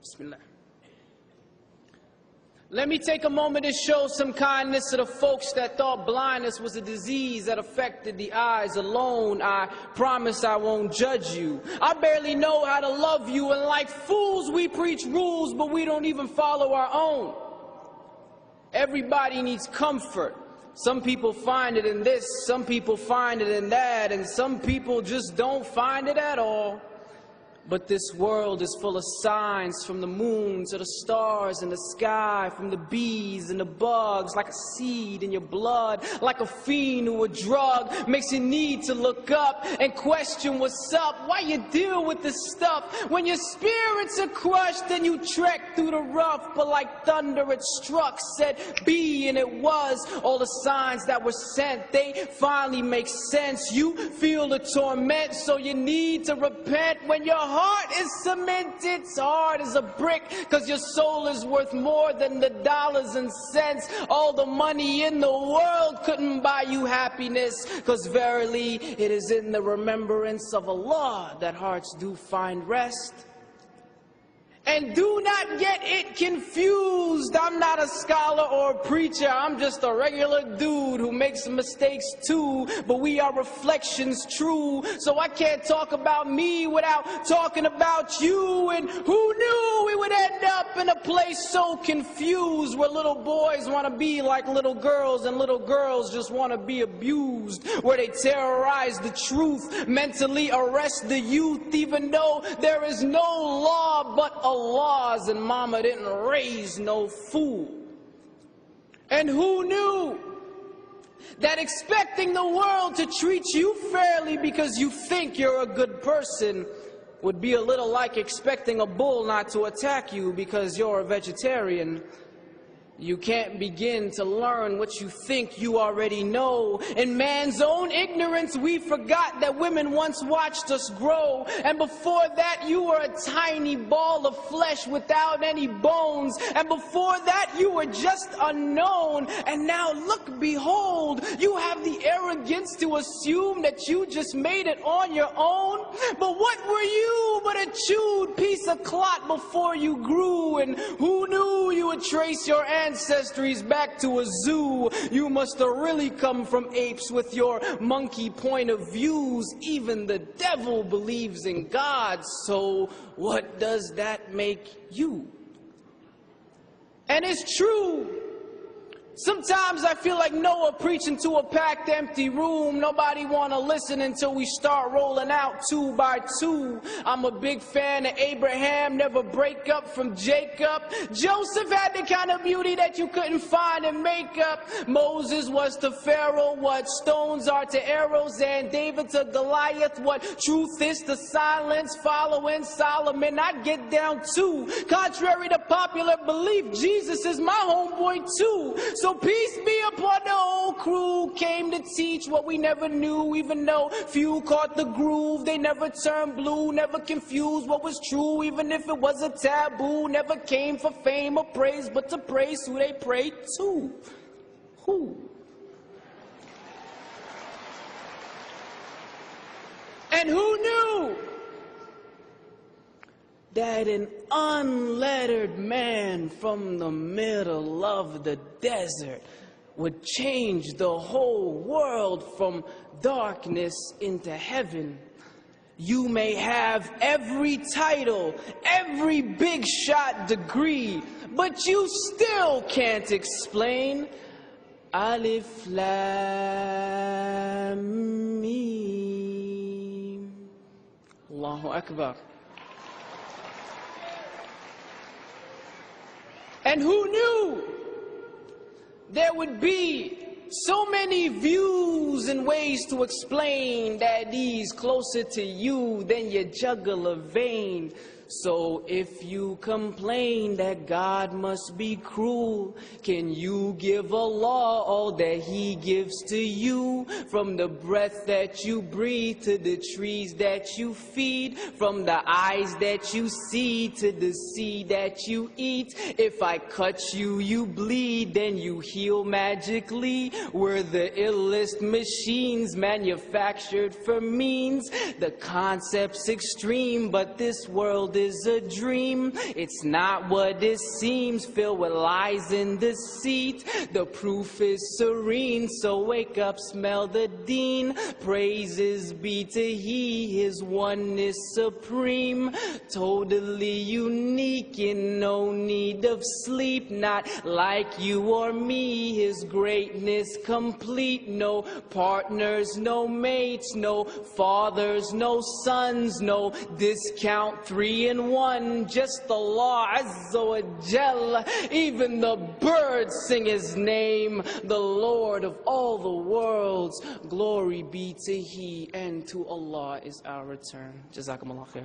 Bismillah. Let me take a moment to show some kindness to the folks that thought blindness was a disease that affected the eyes alone. I promise I won't judge you. I barely know how to love you, and like fools we preach rules, but we don't even follow our own. Everybody needs comfort. Some people find it in this, some people find it in that, and some people just don't find it at all. But this world is full of signs, from the moon to the stars in the sky, from the bees and the bugs, like a seed in your blood, like a fiend or a drug, makes you need to look up and question what's up, why you deal with this stuff. When your spirits are crushed and you trek through the rough, but like thunder it struck, said be, and it was. All the signs that were sent, they finally make sense. You feel the torment, so you need to repent. When your heart is cemented, it's hard as a brick, cause your soul is worth more than the dollars and cents. All the money in the world couldn't buy you happiness, cause verily it is in the remembrance of Allah that hearts do find rest. And do not get it confused. I'm not a scholar or a preacher. I'm just a regular dude who makes mistakes too. But we are reflections true. So I can't talk about me without talking about you. And who knew we would end up in a place so confused, where little boys want to be like little girls and little girls just want to be abused, where they terrorize the truth, mentally arrest the youth, even though there is no law but Allah's, and mama didn't raise no fool. And who knew that expecting the world to treat you fairly because you think you're a good person would be a little like expecting a bull not to attack you because you're a vegetarian? You can't begin to learn what you think you already know. In man's own ignorance, we forgot that women once watched us grow. And before that, you were a tiny ball of flesh without any bones. And before that, you were just unknown. And now look, behold, you have the arrogance to assume that you just made it on your own. But what were you but a chewed piece of clot before you grew? And who knew you would trace your ancestries back to a zoo? You must have really come from apes with your monkey point of views. Even the devil believes in God, so what does that make you? And it's true. Sometimes I feel like Noah preaching to a packed empty room. Nobody want to listen until we start rolling out 2 by 2. I'm a big fan of Abraham, never break up from Jacob. Joseph had the kind of beauty that you couldn't find in makeup. Moses was to Pharaoh what stones are to arrows, and David to Goliath what truth is to silence. Following Solomon, I get down too. Contrary to popular belief, Jesus is my homeboy too. So peace be upon the whole crew. Came to teach what we never knew, even though few caught the groove. They never turned blue, never confused what was true, even if it was a taboo. Never came for fame or praise, but to praise who they prayed to. Who? And who knew that an unlettered man from the middle of the desert would change the whole world from darkness into heaven? You may have every title, every big shot degree, but you still can't explain Alif Lam Mim. Allahu Akbar. And who knew there would be so many views and ways to explain that he's closer to you than your jugular vein? So if you complain that God must be cruel, can you give Allah all that He gives to you? From the breath that you breathe to the trees that you feed, from the eyes that you see to the seed that you eat. If I cut you, you bleed, then you heal magically. We're the illest machines manufactured for means. The concept's extreme, but this world is a dream. It's not what it seems, filled with lies and deceit. The proof is serene, so wake up, smell the dean. Praises be to He, His oneness supreme. Totally unique, in no need of sleep. Not like you or me, His greatness complete. No partners, no mates, no fathers, no sons, no discount 3 in 1. Just Allah Azza wa Jal. Even the birds sing His name, the Lord of all the worlds. Glory be to He, and to Allah is our return. Jazakumullah khair.